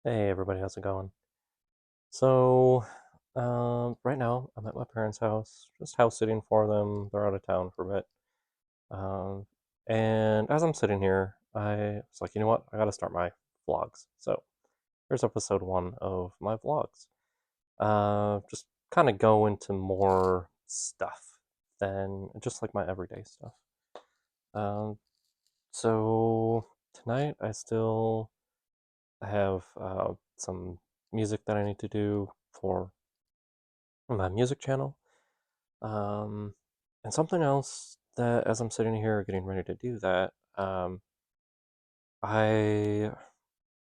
Hey everybody, how's it going? So, right now I'm at my parents' house, just house sitting for them. They're out of town for a bit. Um, and as I'm sitting here, I was like, you know what? I gotta start my vlogs. So here's episode one of my vlogs. Just kind of go into more stuff than just like my everyday stuff. Um, so tonight I still have some music that I need to do for my music channel. Um, and something else that as I'm sitting here getting ready to do that, I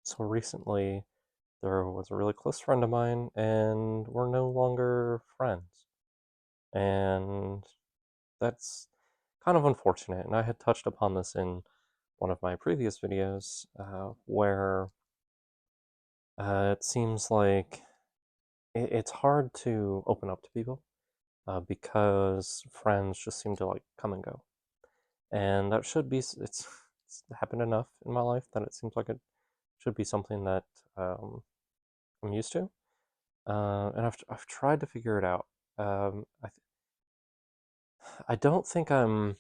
so recently there was a really close friend of mine, and we're no longer friends. And that's kind of unfortunate. And I had touched upon this in one of my previous videos, where it seems like it's hard to open up to people because friends just seem to like come and go. And that should be it's happened enough in my life that it seems like it should be something that um, I'm used to, and I've tried to figure it out. I don't think I'm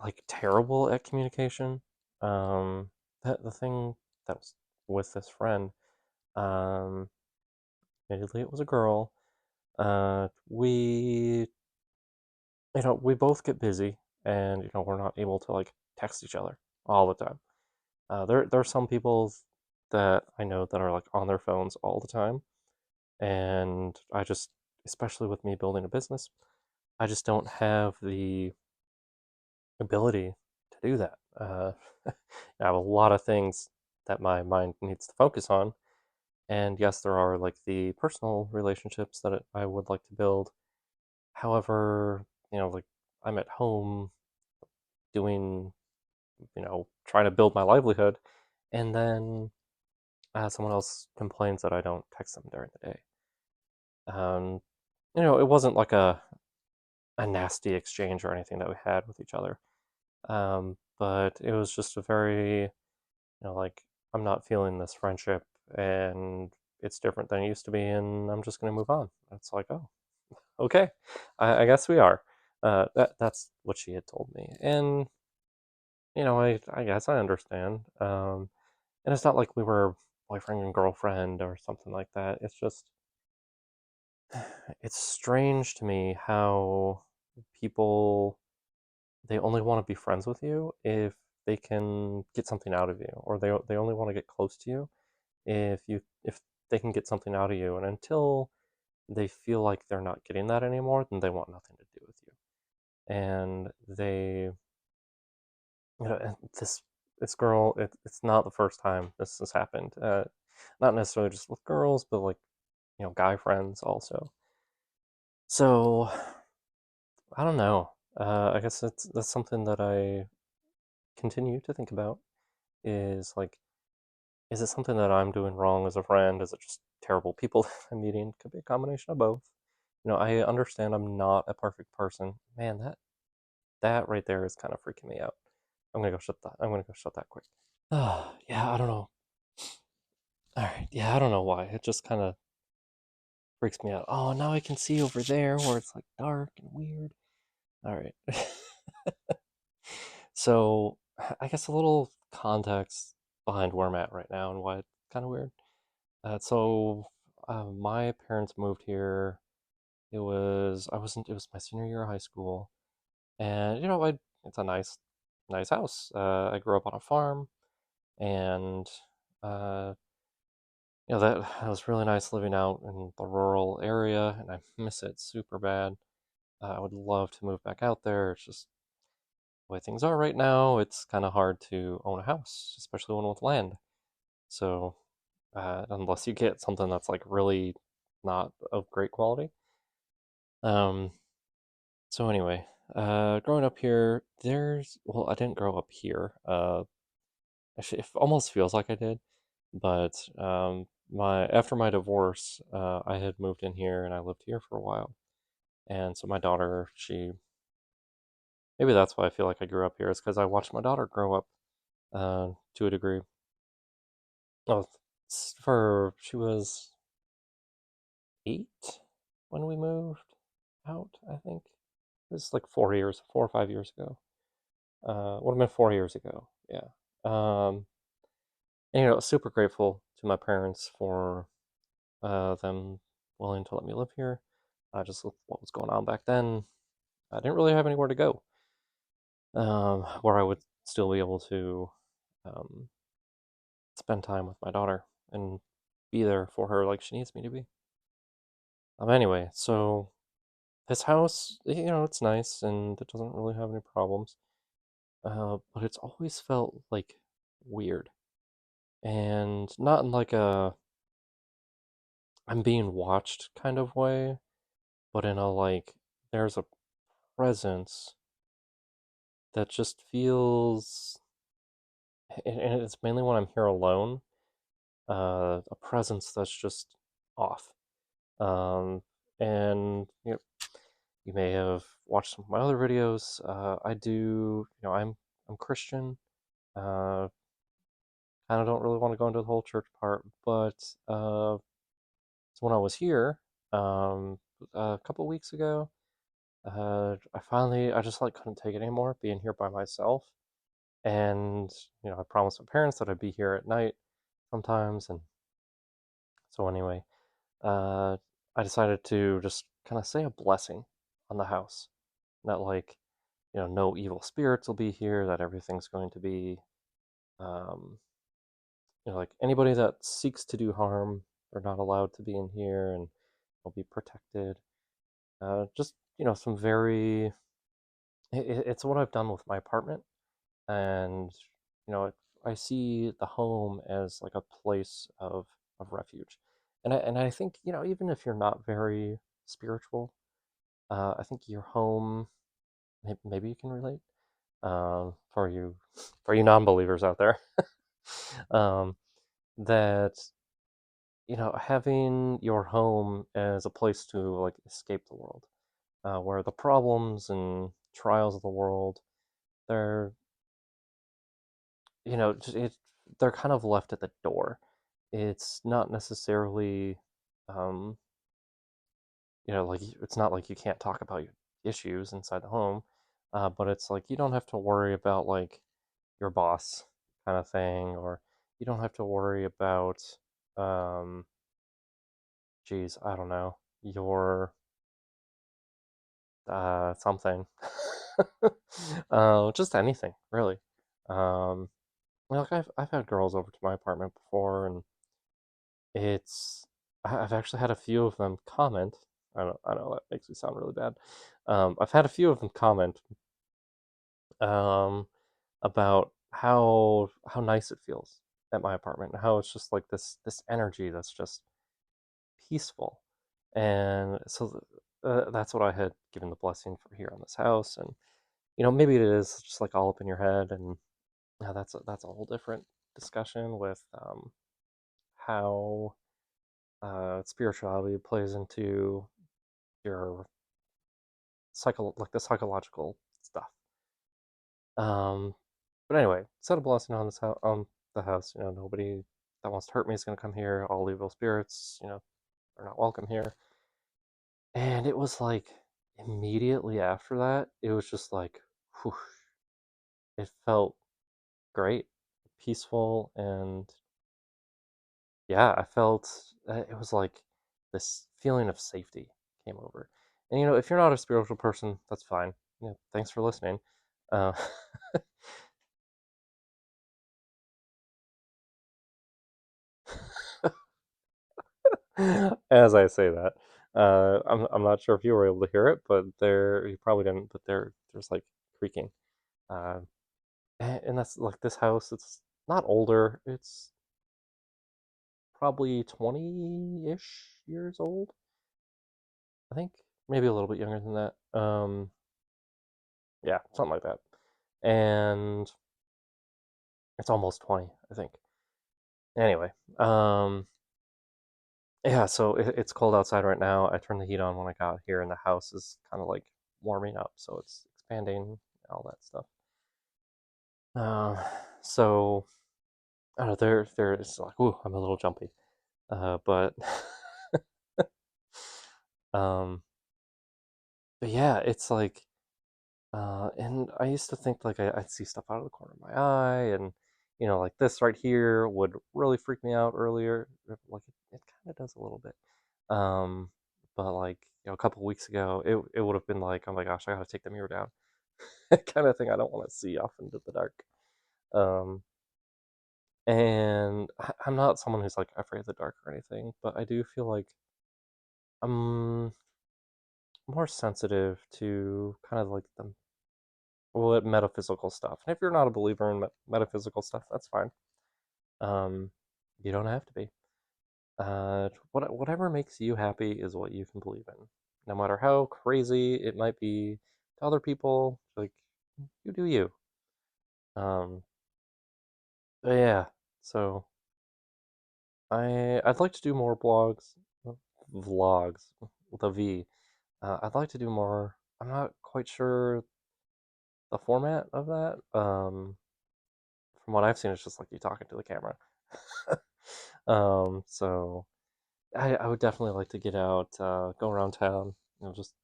like terrible at communication. The thing that was with this friend, um, admittedly it was a girl. We we both get busy, and we're not able to like text each other all the time. There are some people that I know that are like on their phones all the time, and I just, especially with me building a business, I just don't have the ability to do that. I have a lot of things that my mind needs to focus on, and yes, there are like the personal relationships that I would like to build. However, like I'm at home doing, trying to build my livelihood, and then someone else complains that I don't text them during the day. Um, it wasn't like a nasty exchange or anything that we had with each other. But it was just a very, like, I'm not feeling this friendship, and it's different than it used to be, and I'm just going to move on. It's like, oh, okay, I guess we are. That's what she had told me. And, I guess I understand. And it's not like we were boyfriend and girlfriend or something like that. It's just, it's strange to me how people they only want to be friends with you if they can get something out of you, or they only want to get close to you if they can get something out of you, and until they feel like they're not getting that anymore, then they want nothing to do with you. And and this girl, it's not the first time this has happened. Not necessarily just with girls, but like guy friends also. So I don't know. I guess that's something that I continue to think about. Is like, is it something that I'm doing wrong as a friend? Is it just terrible people that I'm meeting? Could be a combination of both. I understand I'm not a perfect person. Man, that right there is kind of freaking me out. I'm gonna go shut that quick. Yeah, I don't know. All right, yeah, I don't know why. It just kind of freaks me out. Oh, now I can see over there where it's like dark and weird. All right. So, I guess a little context behind where I'm at right now and why it's kind of weird. My parents moved here. I wasn't, it was my senior year of high school. And, it's a nice house. I grew up on a farm, and, uh, that was really nice living out in the rural area, and I miss it super bad. I would love to move back out there. It's just the way things are right now. It's kind of hard to own a house, especially one with land. So, unless you get something that's like really not of great quality. Um, so anyway, growing up here, well, I didn't grow up here. Actually, it almost feels like I did, but my after my divorce, I had moved in here and I lived here for a while. And so my daughter, maybe that's why I feel like I grew up here, is because I watched my daughter grow up to a degree. Oh, for she was 8 when we moved out, I think. It was like 4 years, 4 or 5 years ago. Would have been 4 years ago. Yeah. And, super grateful to my parents for them willing to let me live here. Just with what was going on back then, I didn't really have anywhere to go where I would still be able to um, spend time with my daughter and be there for her like she needs me to be. Anyway, so this house, it's nice and it doesn't really have any problems. But it's always felt like weird, and not in like a I'm being watched kind of way, but in a like there's a presence that just feels, and it's mainly when I'm here alone, a presence that's just off. Um, and you may have watched some of my other videos. I do, I'm Christian. Uh, Kind of don't really want to go into the whole church part, but so when I was here, um, a couple weeks ago, I just like couldn't take it anymore being here by myself. And I promised my parents that I'd be here at night sometimes, and so anyway, uh, I decided to just kind of say a blessing on the house. That like, no evil spirits will be here. That everything's going to be, um, like anybody that seeks to do harm, they're not allowed to be in here, and they'll be protected. Just some very. It's what I've done with my apartment, and you know, I see the home as like a place of refuge, and I think even if you're not very spiritual, I think your home. Maybe you can relate. For you, for you non-believers out there, um, that having your home as a place to like escape the world, where the problems and trials of the world, they're they're kind of left at the door. It's not necessarily, um, like it's not like you can't talk about your issues inside the home, but it's like you don't have to worry about like your boss kind of thing, or you don't have to worry about, um, geez, I don't know, your something. Just anything, really. Um, like I've had girls over to my apartment before, and it's I've actually had a few of them comment. I know that makes me sound really bad. I've had a few of them comment um, about how nice it feels at my apartment, and how it's just like this energy that's just peaceful, and so that's what I had given the blessing for here on this house, and maybe it is just like all up in your head, and yeah, that's a whole different discussion with how spirituality plays into your like the psychological stuff. Um, but anyway, set a blessing on this house, on the house. Nobody that wants to hurt me is going to come here. All evil spirits, are not welcome here. And it was like immediately after that, it was just like, whew, it felt great, peaceful, and yeah, I felt it was like this feeling of safety came over. And if you're not a spiritual person, that's fine. Thanks for listening. Uh, as I say that, I'm not sure if you were able to hear it, but you probably didn't. But there's like creaking, uh, and that's like this house. It's not older. It's probably 20-ish years old. I think maybe a little bit younger than that. Yeah, something like that. And it's almost 20, I think. Anyway, yeah, so it's cold outside right now. I turned the heat on when I got here, and the house is kind of like warming up, so it's expanding, all that stuff. Uh, so I don't know, it's like, ooh, I'm a little jumpy. But um, but yeah, it's like, and I used to think like I'd see stuff out of the corner of my eye, and like this right here would really freak me out earlier. Like it kind of does a little bit. Um, but like a couple weeks ago, it would have been like, oh my gosh, I gotta take the mirror down, kind of thing. I don't want to see off into the dark. Um, and I'm not someone who's like afraid of the dark or anything, but I do feel like I'm more sensitive to kind of like the metaphysical stuff. And if you're not a believer in metaphysical stuff, that's fine. Um, you don't have to be. Whatever makes you happy is what you can believe in, no matter how crazy it might be to other people. Like you do you. Um, but yeah. So I'd like to do more vlogs with a V. I'd like to do more. I'm not quite sure the format of that. From what I've seen, it's just like you talking to the camera. So I would definitely like to get out, go around town, just,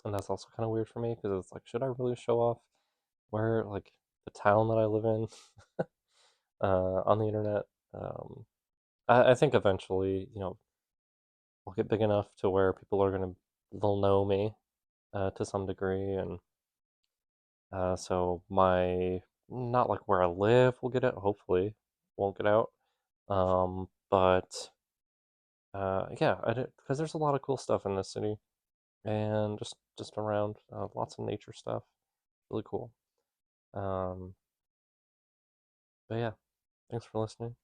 and that's also kind of weird for me because it's like, should I really show off where, like, the town that I live in, on the internet? Um, I think eventually, I'll get big enough to where people are they'll know me, to some degree, and so not like where I live will get out, hopefully, won't get out. But yeah, because there's a lot of cool stuff in this city, and just around, lots of nature stuff, really cool. Um, but yeah, thanks for listening.